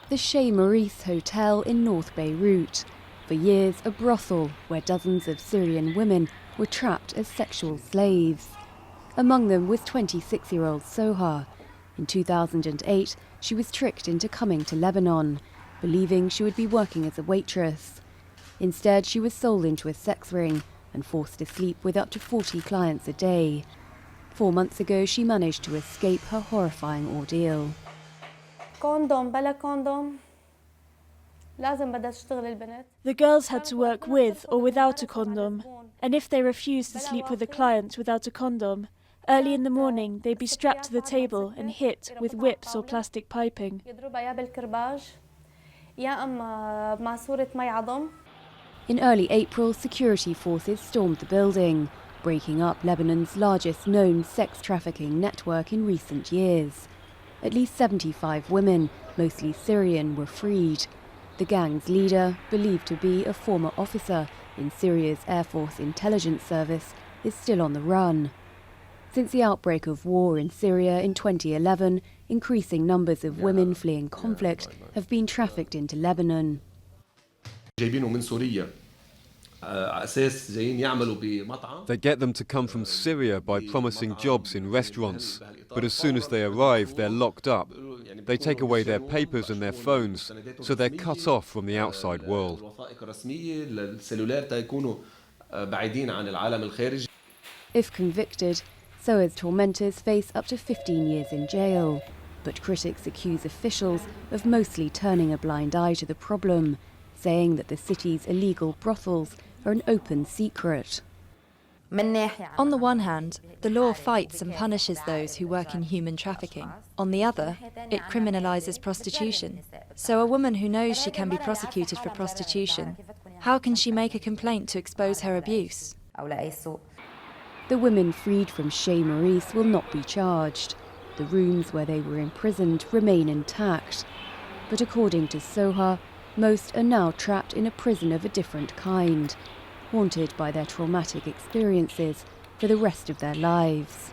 The Chez Maurice Hotel in North Beirut, for years a brothel where dozens of Syrian women were trapped as sexual slaves. Among them was 26-year-old Soha. In 2008, she was tricked into coming to Lebanon, believing she would be working as a waitress. Instead, she was sold into a sex ring and forced to sleep with up to 40 clients a day. 4 months ago, she managed to escape her horrifying ordeal. The girls had to work with or without a condom, and if they refused to sleep with a client without a condom, early in the morning they'd be strapped to the table and hit with whips or plastic piping. In early April, security forces stormed the building, breaking up Lebanon's largest known sex trafficking network in recent years. At least 75 women, mostly Syrian, were freed. The gang's leader, believed to be a former officer in Syria's Air Force intelligence service, is still on the run. Since the outbreak of war in Syria in 2011, increasing numbers of women fleeing conflict have been trafficked into Lebanon. They get them to come from Syria by promising jobs in restaurants, but as soon as they arrive, they're locked up. They take away their papers and their phones, so they're cut off from the outside world. If convicted, Soha's tormentors face up to 15 years in jail, but critics accuse officials of mostly turning a blind eye to the problem, saying that the city's illegal brothels are an open secret. On the one hand, the law fights and punishes those who work in human trafficking. On the other, it criminalises prostitution. So a woman who knows she can be prosecuted for prostitution, how can she make a complaint to expose her abuse? The women freed from Chez Maurice will not be charged. The rooms where they were imprisoned remain intact. But according to Soha, most are now trapped in a prison of a different kind, haunted by their traumatic experiences for the rest of their lives.